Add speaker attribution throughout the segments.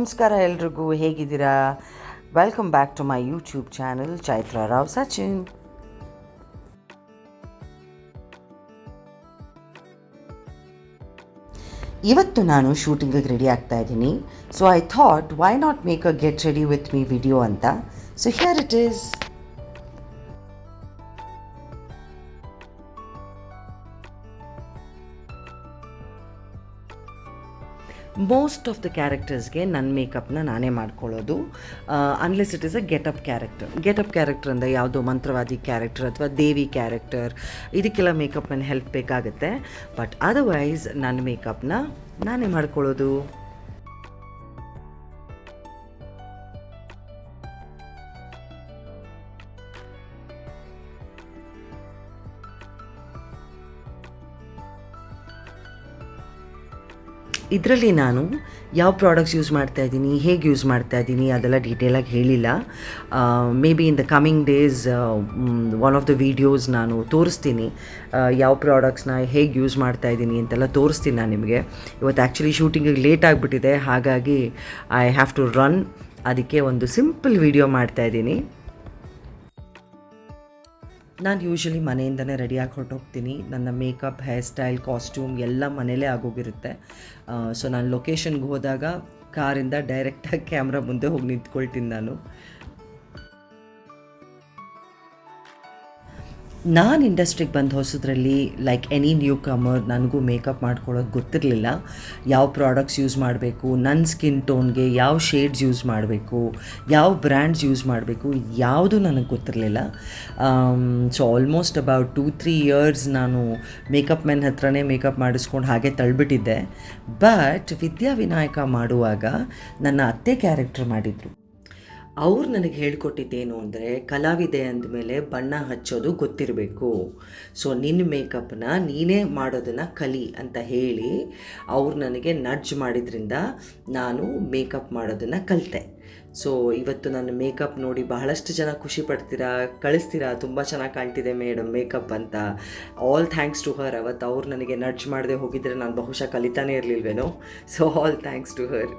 Speaker 1: ನಮಸ್ಕಾರ ಎಲ್ರಿಗೂ, ಹೇಗಿದ್ದೀರಾ? Welcome back to my YouTube channel Chaitra Rao Sachin. ಇವತ್ತು ನಾನು ಶೂಟಿಂಗಿಗೆ ರೆಡಿ ಆಗ್ತಾ ಇದ್ದೀನಿ. So I thought why not make a get ready with me video ಅಂತ. So here it is. Most of the ಕ್ಯಾರೆಕ್ಟರ್ಸ್ಗೆ ನನ್ನ ಮೇಕಪ್ನ ನಾನೇ ಮಾಡ್ಕೊಳ್ಳೋದು, unless it is a getup character ಅಂದರೆ ಯಾವುದೋ ಮಂತ್ರವಾದಿ ಕ್ಯಾರೆಕ್ಟರ್ ಅಥವಾ ದೇವಿ ಕ್ಯಾರೆಕ್ಟರ್, ಇದಕ್ಕೆಲ್ಲ ಮೇಕಪ್ ನನ್ನ ಹೆಲ್ಪ್ ಬೇಕಾಗುತ್ತೆ. ಬಟ್ ಅದರ್ವೈಸ್ ನನ್ನ ಮೇಕಪ್ನ ನಾನೇ ಮಾಡ್ಕೊಳ್ಳೋದು. ಇದರಲ್ಲಿ ನಾನು ಯಾವ ಪ್ರಾಡಕ್ಟ್ಸ್ ಯೂಸ್ ಮಾಡ್ತಾಯಿದ್ದೀನಿ, ಹೇಗೆ ಯೂಸ್ ಮಾಡ್ತಾಯಿದ್ದೀನಿ ಅದೆಲ್ಲ ಡೀಟೇಲಾಗಿ ಹೇಳಿಲ್ಲ. May be in the coming days one of the videos ನಾನು ತೋರಿಸ್ತೀನಿ ಯಾವ ಪ್ರಾಡಕ್ಟ್ಸ್ನ ಹೇಗೆ ಯೂಸ್ ಮಾಡ್ತಾಯಿದ್ದೀನಿ ಅಂತೆಲ್ಲ ತೋರಿಸ್ತೀನಿ ನಾನು ನಿಮಗೆ. ಇವತ್ತು ಆ್ಯಕ್ಚುಲಿ ಶೂಟಿಂಗಿಗೆ ಲೇಟ್ ಆಗಿಬಿಟ್ಟಿದೆ, ಹಾಗಾಗಿ ಐ ಹ್ಯಾವ್ ಟು ರನ್. ಅದಕ್ಕೆ ಒಂದು ಸಿಂಪಲ್ ವೀಡಿಯೋ ಮಾಡ್ತಾಯಿದ್ದೀನಿ. ನಾನು ಯೂಶ್ವಲಿ ಮನೆಯಿಂದನೇ ರೆಡಿಯಾಗಿ ಹೊರಟೋಗ್ತೀನಿ. ನನ್ನ ಮೇಕಪ್, ಹೇರ್ ಸ್ಟೈಲ್, ಕಾಸ್ಟ್ಯೂಮ್ ಎಲ್ಲ ಮನೇಲೇ ಆಗೋಗಿರುತ್ತೆ. ಸೊ ನಾನು ಲೊಕೇಶನ್ಗೆ ಹೋದಾಗ ಕಾರಿಂದ ಡೈರೆಕ್ಟಾಗಿ ಕ್ಯಾಮ್ರಾ ಮುಂದೆ ಹೋಗಿ ನಿಂತ್ಕೊಳ್ತೀನಿ ನಾನು. ನಾನು ಇಂಡಸ್ಟ್ರಿಗೆ ಬಂದು ಹೊಸದ್ರಲ್ಲಿ ಲೈಕ್ ಎನಿ ನ್ಯೂ ಕಮರ್ ನನಗೂ ಮೇಕಪ್ ಮಾಡ್ಕೊಳ್ಳೋದು ಗೊತ್ತಿರಲಿಲ್ಲ. ಯಾವ ಪ್ರಾಡಕ್ಟ್ಸ್ ಯೂಸ್ ಮಾಡಬೇಕು, ನನ್ನ ಸ್ಕಿನ್ ಟೋನ್ಗೆ ಯಾವ ಶೇಡ್ಸ್ ಯೂಸ್ ಮಾಡಬೇಕು, ಯಾವ ಬ್ರ್ಯಾಂಡ್ಸ್ ಯೂಸ್ ಮಾಡಬೇಕು, ಯಾವುದೂ ನನಗೆ ಗೊತ್ತಿರಲಿಲ್ಲ. ಸೊ ಆಲ್ಮೋಸ್ಟ್ ಅಬೌಟ್ 2-3 ಇಯರ್ಸ್ ನಾನು ಮೇಕಪ್ ಮೆನ್ ಹತ್ರನೇ ಮೇಕಪ್ ಮಾಡಿಸ್ಕೊಂಡು ಹಾಗೆ ತಳ್ಳಿಬಿಟ್ಟಿದ್ದೆ. ಬಟ್ ವಿದ್ಯಾವಿನಾಯಕ ಮಾಡುವಾಗ ನನ್ನ ಅತ್ತೆ ಕ್ಯಾರೆಕ್ಟರ್ ಮಾಡಿದರು. ಅವ್ರು ನನಗೆ ಹೇಳ್ಕೊಟ್ಟಿದ್ದೇನು ಅಂದರೆ, ಕಲಾವಿದೆ ಅಂದಮೇಲೆ ಬಣ್ಣ ಹಚ್ಚೋದು ಗೊತ್ತಿರಬೇಕು. ಸೊ ನಿನ್ನ ಮೇಕಪ್ನ ನೀನೇ ಮಾಡೋದನ್ನು ಕಲಿ ಅಂತ ಹೇಳಿ ಅವ್ರು ನನಗೆ ನಡ್ಜ್ ಮಾಡಿದ್ರಿಂದ ನಾನು ಮೇಕಪ್ ಮಾಡೋದನ್ನು ಕಲಿತೆ. ಸೊ ಇವತ್ತು ನನ್ನ ಮೇಕಪ್ ನೋಡಿ ಬಹಳಷ್ಟು ಜನ ಖುಷಿ ಪಡ್ತೀರಾ, ಕಳಿಸ್ತೀರಾ, ತುಂಬ ಚೆನ್ನಾಗಿ ಕಾಣ್ತಿದೆ ಮೇಡಮ್ ಮೇಕಪ್ ಅಂತ. All thanks to her. ಅವತ್ತು ಅವ್ರು ನನಗೆ ನಡ್ಜ್ ಮಾಡದೆ ಹೋಗಿದ್ದರೆ ನಾನು ಬಹುಶಃ ಕಲಿತಾನೇ ಇರಲಿಲ್ವೇನೋ. So all thanks to her.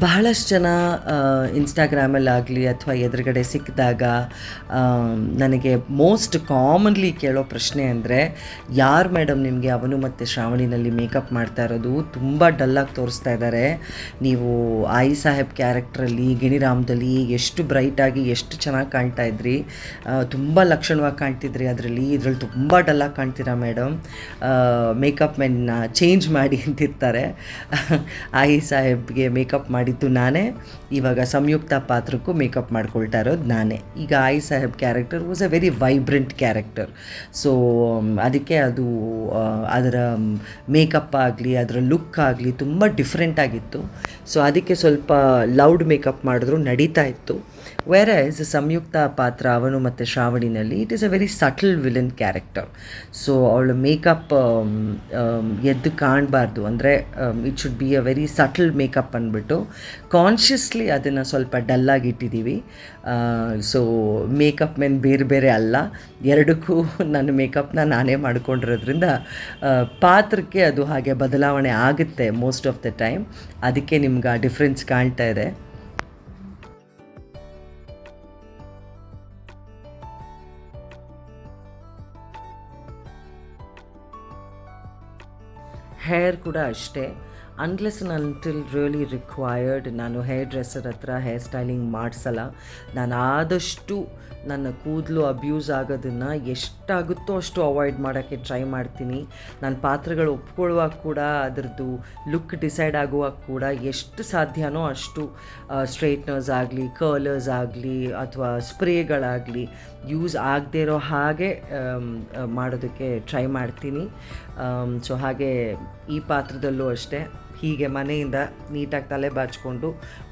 Speaker 1: ಬಹಳಷ್ಟು ಜನ ಇನ್ಸ್ಟಾಗ್ರಾಮಲ್ಲಾಗಲಿ ಅಥವಾ ಎದುರುಗಡೆ ಸಿಕ್ಕಿದಾಗ ನನಗೆ ಮೋಸ್ಟ್ ಕಾಮನ್ಲಿ ಕೇಳೋ ಪ್ರಶ್ನೆ ಅಂದರೆ, ಯಾರು ಮೇಡಮ್ ನಿಮಗೆ ಅವನು ಮತ್ತು ಶ್ರಾವಣಿನಲ್ಲಿ ಮೇಕಪ್ ಮಾಡ್ತಾ ಇರೋದು? ತುಂಬ ಡಲ್ಲಾಗಿ ತೋರಿಸ್ತಾ ಇದ್ದಾರೆ. ನೀವು ಆಯಿ ಸಾಹೇಬ್ ಕ್ಯಾರೆಕ್ಟ್ರಲ್ಲಿ ಗಿಣಿರಾಮದಲ್ಲಿ ಎಷ್ಟು ಬ್ರೈಟಾಗಿ ಎಷ್ಟು ಚೆನ್ನಾಗಿ ಕಾಣ್ತಾ ಇದ್ರಿ, ತುಂಬ ಲಕ್ಷಣವಾಗಿ ಕಾಣ್ತಿದ್ರಿ ಇದರಲ್ಲಿ ತುಂಬ ಡಲ್ಲಾಗಿ ಕಾಣ್ತೀರಾ ಮೇಡಮ್, ಮೇಕಪ್ ಮೆನ್ನ ಚೇಂಜ್ ಮಾಡಿ ಅಂತಿರ್ತಾರೆ. ಆಯಿ ಸಾಹೇಬ್ಗೆ ಮೇಕಪ್ ಮಾಡಿದ್ದು ನಾನೇ, ಇವಾಗ ಸಂಯುಕ್ತ ಪಾತ್ರಕ್ಕೂ ಮೇಕಪ್ ಮಾಡ್ಕೊಳ್ತಾ ಇರೋದು ನಾನೇ. ಈಗ ಆಯಿ Saheb character was a very vibrant character. So ಅದಕ್ಕೆ ಅದು ಅದರ ಮೇಕಪ್ ಆಗಲಿ ಅದರ ಲುಕ್ ಆಗಲಿ ತುಂಬ ಡಿಫ್ರೆಂಟಾಗಿತ್ತು. ಸೊ ಅದಕ್ಕೆ ಸ್ವಲ್ಪ ಲೌಡ್ ಮೇಕಪ್ ಮಾಡಿದ್ರು ನಡೀತಾ ಇತ್ತು. ವೆರಸ್ ಸಂಯುಕ್ತ ಪಾತ್ರ ಅವನು ಮತ್ತು ಶ್ರಾವಣಿನಲ್ಲಿ it is a very subtle villain character. So ಅವಳ ಮೇಕಪ್ ಎದ್ದು ಕಾಣಬಾರ್ದು, ಅಂದರೆ it should be a very subtle makeup ಅಂದ್ಬಿಟ್ಟು ಕಾನ್ಷಿಯಸ್ಲಿ ಅದನ್ನು ಸ್ವಲ್ಪ ಡಲ್ಲಾಗಿ ಇಟ್ಟಿದ್ದೀವಿ. ಸೊ ಮೇಕಪ್ ಮೆನ್ ಬೇರೆ ಬೇರೆ ಅಲ್ಲ, ಎರಡಕ್ಕೂ ನನ್ನ ಮೇಕಪ್ನ ನಾನೇ ಮಾಡ್ಕೊಂಡಿರೋದ್ರಿಂದ ಪಾತ್ರಕ್ಕೆ ಅದು ಹಾಗೆ ಬದಲಾವಣೆ ಆಗುತ್ತೆ ಮೋಸ್ಟ್ ಆಫ್ ದ ಟೈಮ್. ಅದಕ್ಕೆ ನಿಮ್ಗೆ ಆ ಡಿಫ್ರೆನ್ಸ್ ಕಾಣ್ತಾ ಇದೆ. ಹೇರ್ ಕೂಡ ಅಷ್ಟೇ, ಅನ್ಲೆಸ್ ಅಂಟಿಲ್ ರಿಯಲಿ ರಿಕ್ವೈರ್ಡ್ ನಾನು ಹೇರ್ ಡ್ರೆಸ್ಸರ್ ಹತ್ರ ಹೇರ್ ಸ್ಟೈಲಿಂಗ್ ಮಾಡಿಸಲ್ಲ. ನಾನು ಆದಷ್ಟು ನನ್ನ ಕೂದಲು ಅಬ್ಯೂಸ್ ಆಗೋದನ್ನು ಎಷ್ಟಾಗುತ್ತೋ ಅಷ್ಟು ಅವಾಯ್ಡ್ ಮಾಡೋಕ್ಕೆ ಟ್ರೈ ಮಾಡ್ತೀನಿ. ನನ್ನ ಪಾತ್ರಗಳು ಒಪ್ಕೊಳ್ಳುವಾಗ ಕೂಡ ಅದರದ್ದು ಲುಕ್ ಡಿಸೈಡ್ ಆಗುವಾಗ ಕೂಡ ಎಷ್ಟು ಸಾಧ್ಯನೋ ಅಷ್ಟು ಸ್ಟ್ರೈಟ್ನರ್ಸ್ ಆಗಲಿ ಕರ್ಲರ್ಸ್ ಆಗಲಿ ಅಥವಾ ಸ್ಪ್ರೇಗಳಾಗಲಿ ಯೂಸ್ ಆಗದೇ ಇರೋ ಹಾಗೆ ಮಾಡೋದಕ್ಕೆ ಟ್ರೈ ಮಾಡ್ತೀನಿ. ಸೊ ಹಾಗೆ ಈ ಪಾತ್ರದಲ್ಲೂ ಅಷ್ಟೇ ಹೀಗೆ ಮನೆಯಿಂದ ನೀಟಾಗಿ ತಲೆ ಬಾಚಿಕೊಂಡು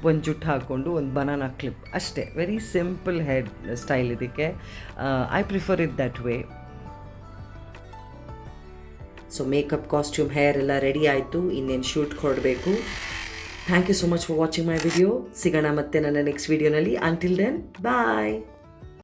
Speaker 1: ಒಂದು ಜುಟ್ಟು ಹಾಕ್ಕೊಂಡು ಒಂದು ಬನಾನಾ ಕ್ಲಿಪ್ ಅಷ್ಟೇ. ವೆರಿ ಸಿಂಪಲ್ ಹೇರ್ ಸ್ಟೈಲ್ ಇದಕ್ಕೆ. I prefer it that way. So makeup, costume, hair ಎಲ್ಲ ರೆಡಿ ಆಯಿತು. ಇನ್ನೇನು ಶೂಟ್ ಕೊಡಬೇಕು. Thank you so much for watching my video. ಸಿಗೋಣ ಮತ್ತೆ ನನ್ನ ನೆಕ್ಸ್ಟ್ ವಿಡಿಯೋನಲ್ಲಿ. ಅಂಟಿಲ್ ದೆನ್ ಬಾಯ್.